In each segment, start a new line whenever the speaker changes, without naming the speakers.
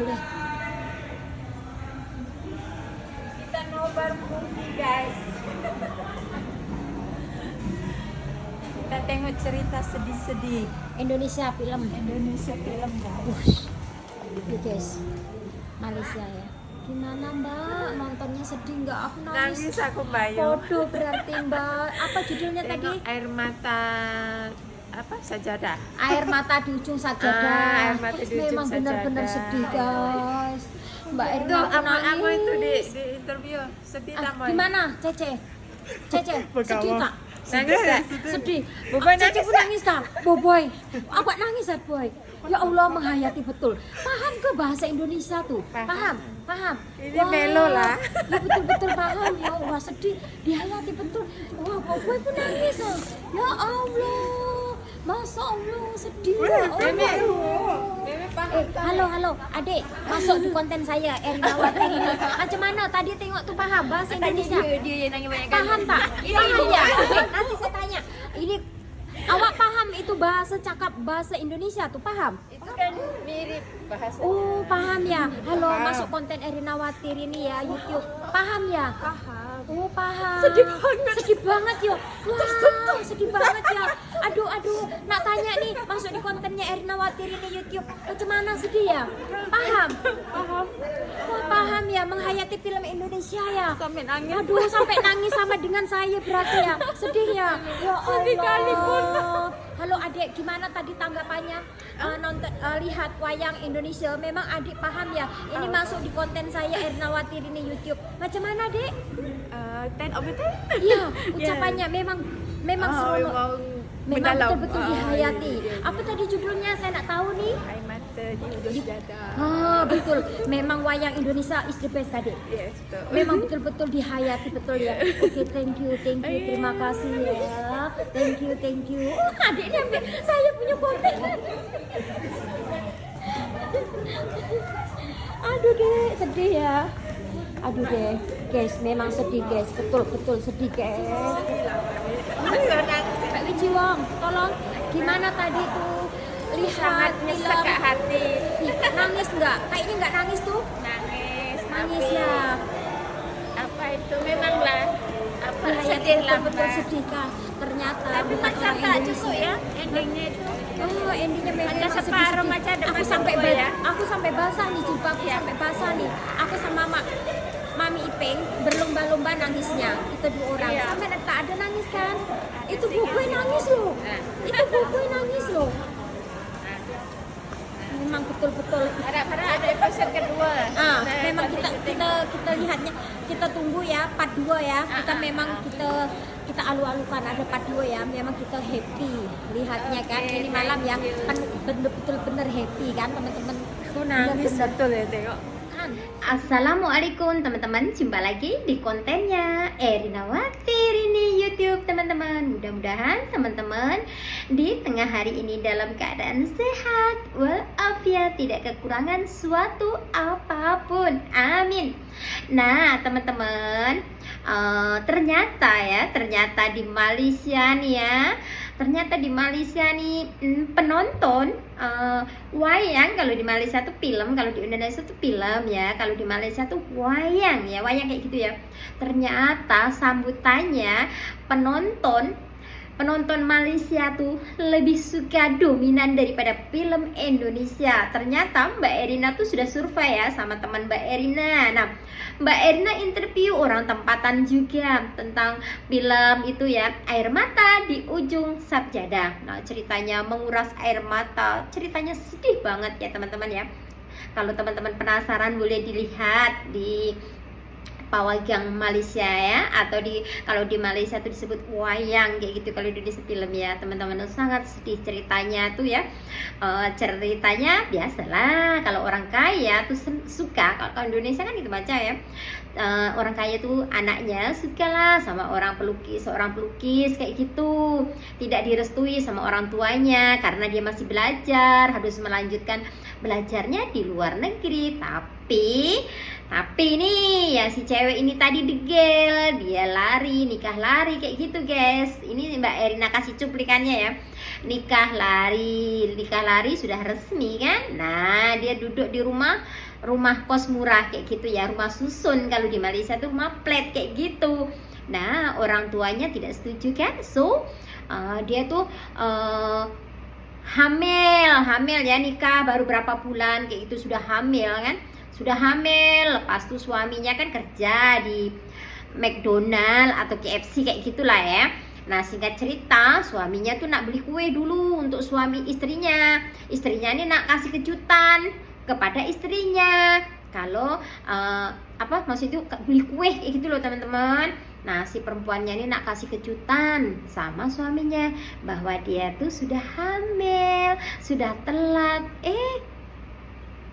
boleh.
Kita nobar movie guys. Kita tengok cerita sedih-sedih
Indonesia film.
Indonesia film guys.
Wush. Ini guys, Malaysia ya. Gimana Mbak? Nontonnya sedih nggak? Aku nangis.
Nangis aku Bayu.
Bodoh berarti Mbak. Apa judulnya tadi?
Tengok air mata apa sajadah.
Air mata di ujung sajadah.
Air mata di ujung
Memang benar-benar
sajadah.
sedih guys. Mbak
Itu
Erina aku
aku itu di
nangis.
interview sedih
Ah,
tamu.
gimana Cece? Cece, sedih tak?
Nangis tak?
Sedih.
Boboy
Cece
nangis
pun nangis tak? Boboy. Apa nangis ya boy? Ya Allah menghayati betul. Paham ke bahasa Indonesia tuh?
Paham.
Paham.
Ini melo lah.
Ya betul-betul paham ya. Wah sedih. Dihayati betul. Wah Boboy pun nangis. Ah. Ya Allah. Masya Allah sedih. Ya Allah.
Bebe paham.
Halo, adik, masuk di konten saya, Erina Wati ini. Macam mana tadi tengok tuh paham bahasa Indonesia?
Dia yang nangis banyak
Paham tak? Paham ya? Nanti saya tanya. Ini awak paham itu bahasa cakap bahasa Indonesia tuh paham?
Itu kan mirip bahasa.
Oh paham ya. Halo,
Paham.
masuk konten Erina Wati ini ya YouTube. Paham ya?
Paham.
Oh paham.
Sedih banget.
Sedih banget yo. Wah, sedih banget ya. Aduh, nak tanya nih masuk di kontennya Erina Wati ini YouTube. Macam mana sedih ya? Paham?
Paham.
Wah paham ya, menghayati film Indonesia ya.
Sampai nangis.
Aduh sampai nangis sama dengan saya berarti ya. Sedih ya. Ya Allah.
Sedih kali pun.
Halo adik, gimana tadi tanggapannya nonton lihat wayang Indonesia? Memang adik paham ya. Ini masuk di konten saya Erina Wati ini YouTube. Macam mana adik?
10 over 10.
Iya, ucapannya memang selalu memang
mendalam.
betul-betul dihayati. Apa tadi judulnya? Saya nak tahu nih.
Air mata di ujung sajadah.
Ah, betul. Memang wayang Indonesia is the best tadi.
Yes, betul.
Memang betul-betul dihayati betul ya. Oke, thank you. Terima kasih ya. Thank you. Oh, adik ini ambil saya punya konten. Aduh deh, sedih ya. Aduh deh, guys, memang sedih guys. Betul sedih guys. Pak Wiji Wong, tolong gimana tadi tuh lihat
Sangat nyesek ke
film?
hati.
Nangis nggak? Kayaknya nggak nangis tuh.
Nangis
Nangis
tapi
ya.
apa itu memanglah apa
Iya, ya,
sedih lah
betul
Mbak.
sedih kak. Ternyata
Tapi
bukan
macam
orang
tak
Indonesia.
cukup ya endingnya itu.
Oh, endingnya memang
Ada
sedih-sedih.
separuh macam ada
Aku
macam
sampai
dua ya.
aku sampai basah nih jilbab aku
Iya.
sampai basah nih. Aku sama Mami Ipeng berlomba-lomba nangisnya. Kita dua orang.
Iya.
Sampai tak ada nangis kan? Itu
sih,
Boboy
kan.
nangis loh.
Nah.
Itu Boboy nangis loh. Memang betul-betul.
Harap-harap ada episode kedua. Saya
Memang
continue
kita lihatnya, kita tunggu ya part 2 ya. Kita memang kita alu-alukan ada part 2 ya. Memang kita happy lihatnya kan.
Oke,
Ini malam ya
thank you.
betul-betul happy kan teman-teman.
Aku nangis
Bener-bener.
betul ya tengok.
Assalamualaikum teman-teman, jumpa lagi di kontennya Erina Wati ini YouTube teman-teman. Mudah-mudahan teman-teman di tengah hari ini dalam keadaan sehat walafiat, tidak kekurangan suatu apapun. Amin. Nah teman-teman, ternyata di Malaysia nih ya. Ternyata di Malaysia nih penonton wayang, kalau di Malaysia tuh film, kalau di Indonesia tuh film ya, kalau di Malaysia tuh wayang ya, wayang kayak gitu ya. Ternyata sambutannya penonton Malaysia tuh lebih suka dominan daripada film Indonesia. Ternyata Mbak Erina tuh sudah survei ya sama teman Mbak Erina. Nah, Mbak Erina interview orang tempatan juga tentang film itu ya, Air Mata di Ujung Sajadah. Nah, ceritanya menguras air mata, ceritanya sedih banget ya teman-teman ya. Kalau teman-teman penasaran boleh dilihat di pawagam Malaysia ya, atau kalau di Malaysia tuh disebut wayang kayak gitu, kalau di Indonesia film ya teman-teman. Sangat sedih ceritanya tuh ya. Ceritanya biasalah, kalau orang kaya tuh suka, kalau Indonesia kan gitu baca ya, orang kaya tuh anaknya sukalah sama seorang pelukis kayak gitu, tidak direstui sama orang tuanya karena dia masih belajar, harus melanjutkan belajarnya di luar negeri. Tapi nih ya si cewek ini tadi degel, dia nikah lari kayak gitu guys. Ini Mbak Erina kasih cuplikannya ya. Nikah lari sudah resmi kan. Nah, dia duduk di rumah rumah kos murah kayak gitu ya, rumah susun. Kalau di Malaysia tuh rumah flat kayak gitu. Nah, orang tuanya tidak setuju kan, so dia tuh hamil ya, nikah baru berapa bulan kayak gitu sudah hamil kan, sudah hamil. Lepas tuh suaminya kan kerja di McDonald atau KFC kayak gitulah ya. Nah, singkat cerita, suaminya tuh nak beli kue dulu untuk suami istrinya. Istrinya ini nak kasih kejutan kepada istrinya. Kalau maksud itu beli kue kayak gitu loh teman-teman. Nah, si perempuannya ini nak kasih kejutan sama suaminya bahwa dia tuh sudah hamil, sudah telat.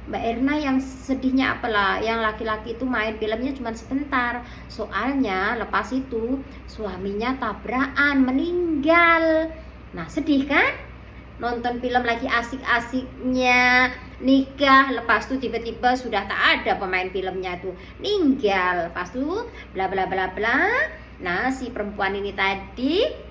Mbak Erna yang sedihnya apalah, yang laki-laki itu main filmnya cuma sebentar. Soalnya lepas itu suaminya tabrakan, meninggal. Nah, sedih kan? Nonton film lagi asik-asiknya nikah, lepas tuh tiba-tiba sudah tak ada pemain filmnya tuh, meninggal. Lepas tuh bla bla bla bla. Nah, si perempuan ini tadi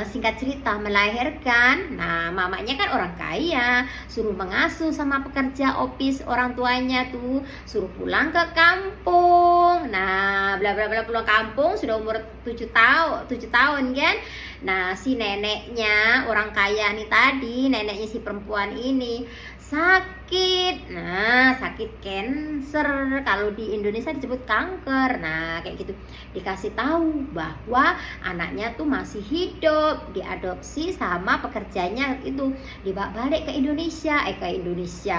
singkat cerita melahirkan. Nah, mamanya kan orang kaya, suruh mengasuh sama pekerja office orang tuanya tuh, suruh pulang ke kampung. Nah, bla bla bla, pulang kampung sudah umur 7 tahun kan. Nah, si neneknya orang kaya nih tadi, neneknya si perempuan ini sakit. Nah, sakit cancer, kalau di Indonesia disebut kanker. Nah, kayak gitu. Dikasih tahu bahwa anaknya tuh masih hidup, diadopsi sama pekerjanya itu, dibawa balik ke Indonesia,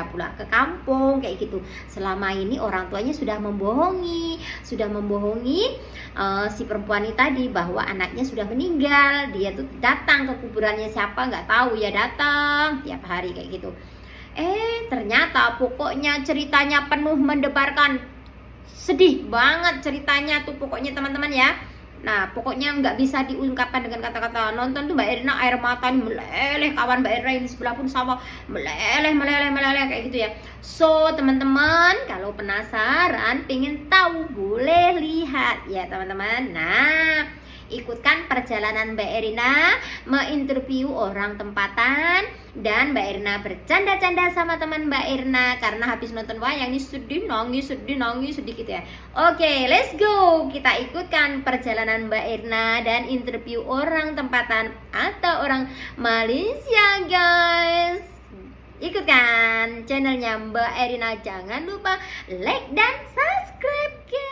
pula ke kampung kayak gitu. Selama ini orang tuanya sudah membohongi si perempuan ini tadi bahwa anaknya sudah meninggal. Dia tuh datang ke kuburannya siapa nggak tahu ya, datang tiap hari kayak gitu. Ternyata pokoknya ceritanya penuh mendebarkan, sedih banget ceritanya tuh pokoknya teman-teman ya. Nah, pokoknya nggak bisa diungkapkan dengan kata-kata. Nonton tuh Mbak Erna air mata nih meleleh, kawan Mbak Erna yang di sebelah pun sama meleleh kayak gitu ya. So teman-teman, kalau penasaran pengen tahu boleh lihat ya teman-teman. Nah, ikutkan perjalanan Mbak Erina menginterview orang tempatan, dan Mbak Erina bercanda-canda sama teman Mbak Erina karena habis nonton wayang ini sedih nangis gitu ya. Oke, let's go. Kita ikutkan perjalanan Mbak Erina dan interview orang tempatan atau orang Malaysia, guys. Ikutkan channelnya Mbak Erina, jangan lupa like dan subscribe, guys.